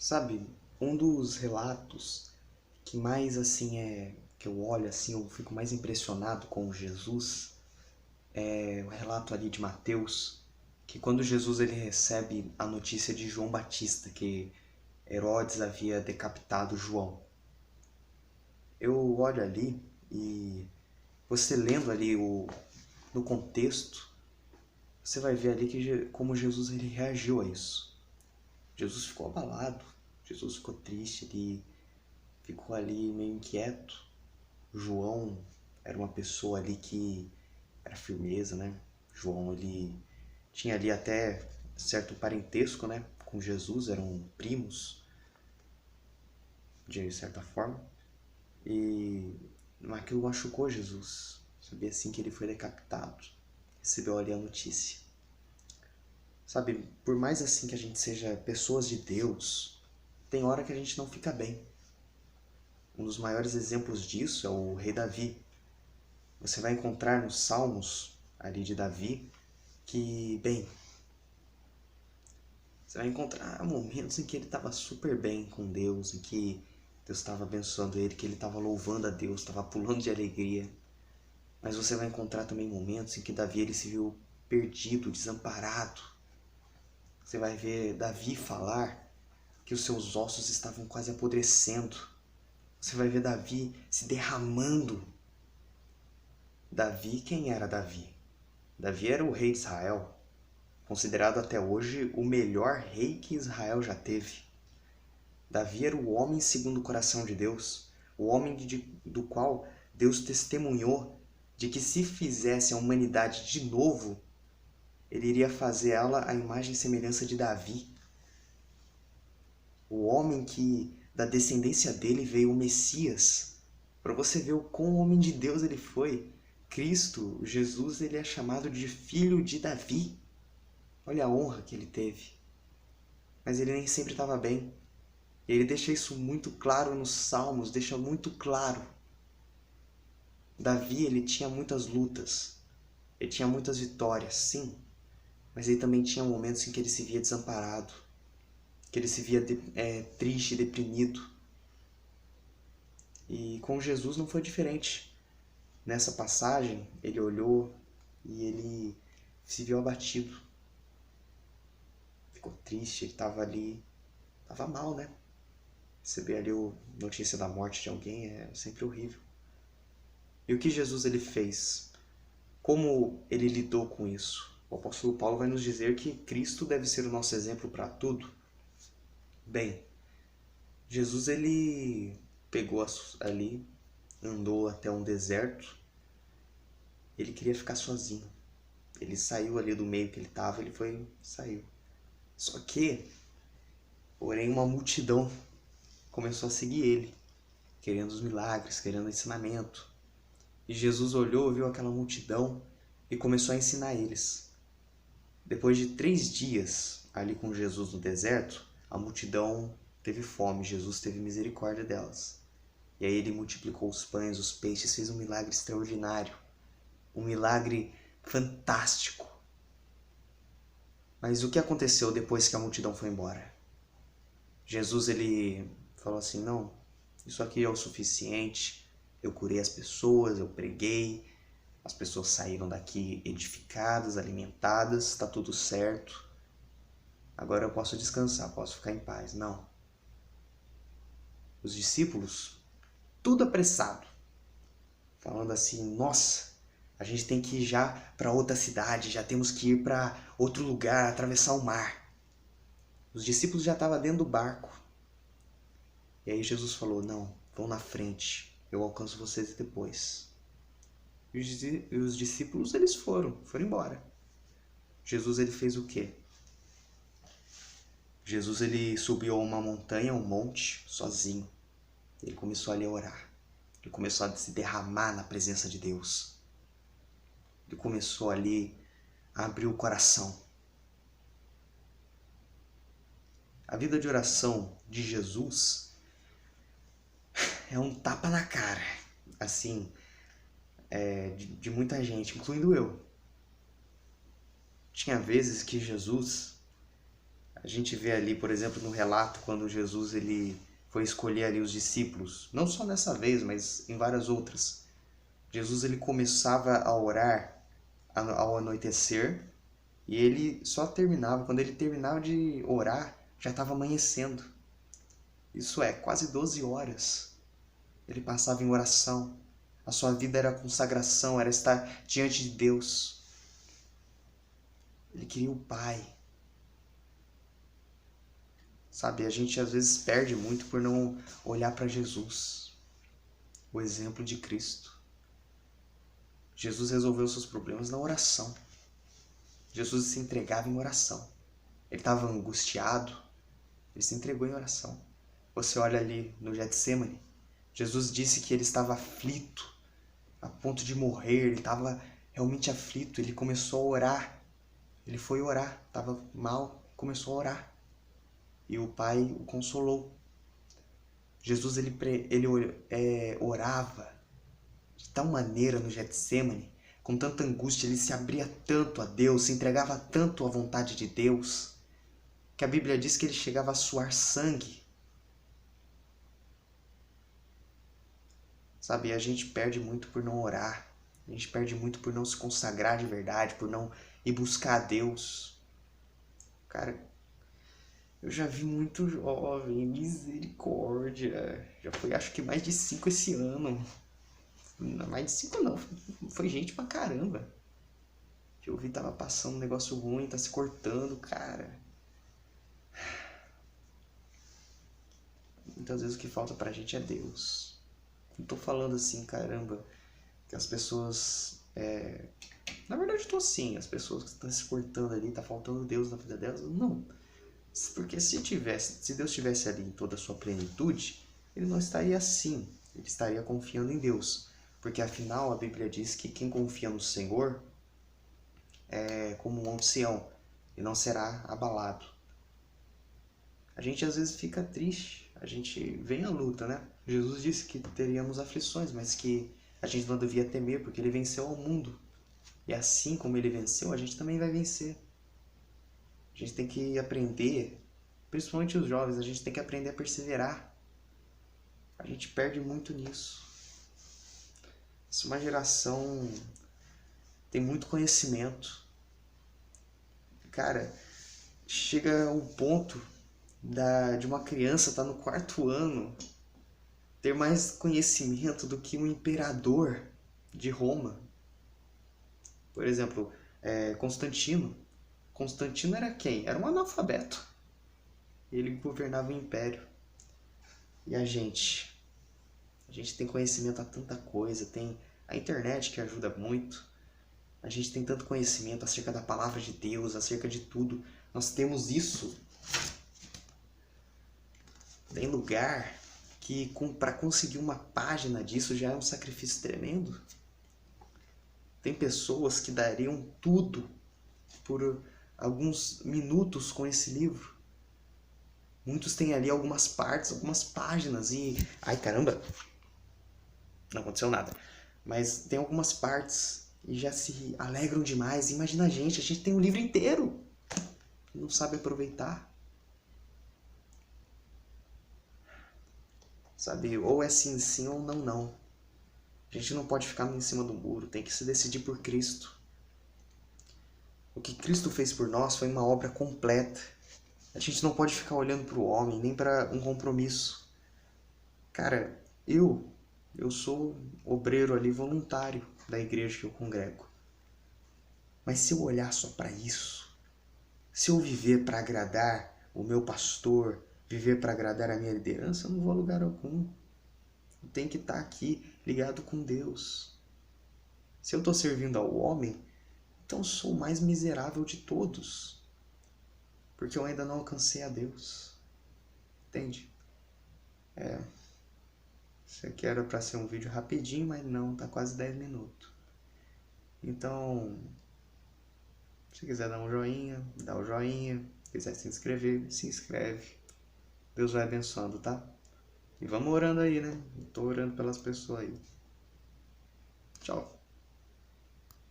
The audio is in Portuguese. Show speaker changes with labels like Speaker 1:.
Speaker 1: Sabe, um dos relatos que mais que eu olho assim, eu fico mais impressionado com Jesus, é o relato ali de Mateus, que quando Jesus ele recebe a notícia de João Batista, que Herodes havia decapitado João. Eu olho ali e você lendo ali no contexto, você vai ver ali como Jesus ele reagiu a isso. Jesus ficou abalado, Jesus ficou triste, ele ficou ali meio inquieto. João era uma pessoa ali que era firmeza, né? João ele tinha ali até certo parentesco, né, com Jesus, eram primos de certa forma. E aquilo machucou Jesus. Sabia assim que ele foi decapitado. Recebeu ali a notícia. Sabe, por mais assim que a gente seja pessoas de Deus, tem hora que a gente não fica bem. Um dos maiores exemplos disso é o rei Davi. Você vai encontrar nos Salmos ali de Davi que, bem, você vai encontrar momentos em que ele estava super bem com Deus, em que Deus estava abençoando ele, que ele estava louvando a Deus, estava pulando de alegria. Mas você vai encontrar também momentos em que Davi ele se viu perdido, desamparado. Você vai ver Davi falar que os seus ossos estavam quase apodrecendo. Você vai ver Davi se derramando. Davi, quem era Davi? Davi era o rei de Israel, considerado até hoje o melhor rei que Israel já teve. Davi era o homem segundo o coração de Deus, o homem do qual Deus testemunhou de que se fizesse a humanidade de novo, ele iria fazer ela à imagem e semelhança de Davi. O homem que da descendência dele veio o Messias. Para você ver o quão homem de Deus ele foi. Cristo, Jesus, ele é chamado de filho de Davi. Olha a honra que ele teve. Mas ele nem sempre estava bem. E ele deixa isso muito claro nos Salmos, deixa muito claro. Davi, ele tinha muitas lutas. Ele tinha muitas vitórias, sim. Mas ele também tinha momentos em que ele se via desamparado. Que ele se via triste, deprimido. E com Jesus não foi diferente. Nessa passagem, ele olhou e ele se viu abatido. Ficou triste, ele estava ali, estava mal, né? Receber ali a notícia da morte de alguém é sempre horrível. E o que Jesus ele fez? Como ele lidou com isso? O apóstolo Paulo vai nos dizer que Cristo deve ser o nosso exemplo para tudo. Bem, Jesus ele pegou ali, andou até um deserto. Ele queria ficar sozinho. Ele saiu ali do meio que ele estava, saiu. Só que, porém, uma multidão começou a seguir ele, querendo os milagres, querendo o ensinamento. E Jesus olhou, viu aquela multidão e começou a ensinar eles. Depois de 3 dias ali com Jesus no deserto, a multidão teve fome, Jesus teve misericórdia delas. E aí ele multiplicou os pães, os peixes, fez um milagre extraordinário, um milagre fantástico. Mas o que aconteceu depois que a multidão foi embora? Jesus ele falou assim, não, isso aqui é o suficiente, eu curei as pessoas, eu preguei, as pessoas saíram daqui edificadas, alimentadas, está tudo certo, agora eu posso descansar, posso ficar em paz. Não. Os discípulos, tudo apressado, falando assim, nossa, a gente tem que ir já para outra cidade, já temos que ir para outro lugar, atravessar o mar. Os discípulos já estavam dentro do barco. E aí Jesus falou, não, vão na frente, eu alcanço vocês depois. E os discípulos, eles foram embora. Jesus, ele fez o quê? Jesus, ele subiu a uma montanha, um monte, sozinho. Ele começou ali a orar. Ele começou a se derramar na presença de Deus. Ele começou ali a abrir o coração. A vida de oração de Jesus é um tapa na cara, assim, de muita gente, incluindo eu. Tinha vezes que Jesus, A gente vê ali, por exemplo, no relato, quando Jesus ele foi escolher ali os discípulos, não só nessa vez, mas em várias outras. Jesus ele começava a orar ao anoitecer e ele só terminava, quando ele terminava de orar, já estava amanhecendo. Isso é, quase 12 horas. Ele passava em oração. A sua vida era consagração, era estar diante de Deus. Ele queria o Pai. Sabe, a gente às vezes perde muito por não olhar para Jesus, o exemplo de Cristo. Jesus resolveu seus problemas na oração. Jesus se entregava em oração. Ele estava angustiado, ele se entregou em oração. Você olha ali no Getsemane, Jesus disse que ele estava aflito, a ponto de morrer, ele estava realmente aflito, ele começou a orar. Ele foi orar, estava mal, começou a orar. E o Pai o consolou. Jesus ele orava de tal maneira no Getsemane, com tanta angústia, ele se abria tanto a Deus, se entregava tanto à vontade de Deus, que a Bíblia diz que ele chegava a suar sangue. Sabe, a gente perde muito por não orar, a gente perde muito por não se consagrar de verdade, por não ir buscar a Deus. Cara, eu já vi muito jovem, misericórdia. Já foi acho que mais de 5 esse ano. Não, mais de 5 não, foi gente pra caramba. Que eu vi tava passando um negócio ruim, tá se cortando, cara. Muitas vezes o que falta pra gente é Deus. Não tô falando assim, caramba, que as pessoas... Na verdade eu tô assim, as pessoas que estão se cortando ali, tá faltando Deus na vida delas. Não. Porque se Deus estivesse ali em toda a sua plenitude, ele não estaria assim. Ele estaria confiando em Deus. Porque afinal a Bíblia diz que quem confia no Senhor é como um monte Sião e não será abalado. A gente às vezes fica triste, a gente vem à luta, né? Jesus disse que teríamos aflições, mas que a gente não devia temer porque ele venceu ao mundo. E assim como ele venceu, a gente também vai vencer. A gente tem que aprender, principalmente os jovens, a gente tem que aprender a perseverar. A gente perde muito nisso. Essa é uma geração tem muito conhecimento. Cara, chega um ponto de uma criança estar no 4º ano ter mais conhecimento do que um imperador de Roma. Por exemplo, Constantino. Constantino era quem? Era um analfabeto. Ele governava o império. E a gente? A gente tem conhecimento a tanta coisa, tem a internet que ajuda muito. A gente tem tanto conhecimento acerca da palavra de Deus, acerca de tudo. Nós temos isso. Tem lugar que para conseguir uma página disso já é um sacrifício tremendo. Tem pessoas que dariam tudo por alguns minutos com esse livro. Muitos têm ali algumas partes, algumas páginas e... Ai, caramba! Não aconteceu nada. Mas tem algumas partes e já se alegram demais. Imagina a gente tem um livro inteiro. Não sabe aproveitar. Sabe, ou é sim, sim ou não, não. A gente não pode ficar em cima do muro, tem que se decidir por Cristo. O que Cristo fez por nós foi uma obra completa. A gente não pode ficar olhando para o homem, nem para um compromisso. Cara, eu sou obreiro ali, voluntário da igreja que eu congrego. Mas se eu olhar só para isso, se eu viver para agradar o meu pastor, viver para agradar a minha liderança, eu não vou a lugar algum. Eu tenho que estar aqui ligado com Deus. Se eu estou servindo ao homem, então sou o mais miserável de todos. Porque eu ainda não alcancei a Deus. Entende? Isso aqui era para ser um vídeo rapidinho, mas não, tá quase 10 minutos. Então, se quiser dar um joinha, dá o joinha. Se quiser se inscrever, se inscreve. Deus vai abençoando, tá? E vamos orando aí, né? Eu tô orando pelas pessoas aí. Tchau.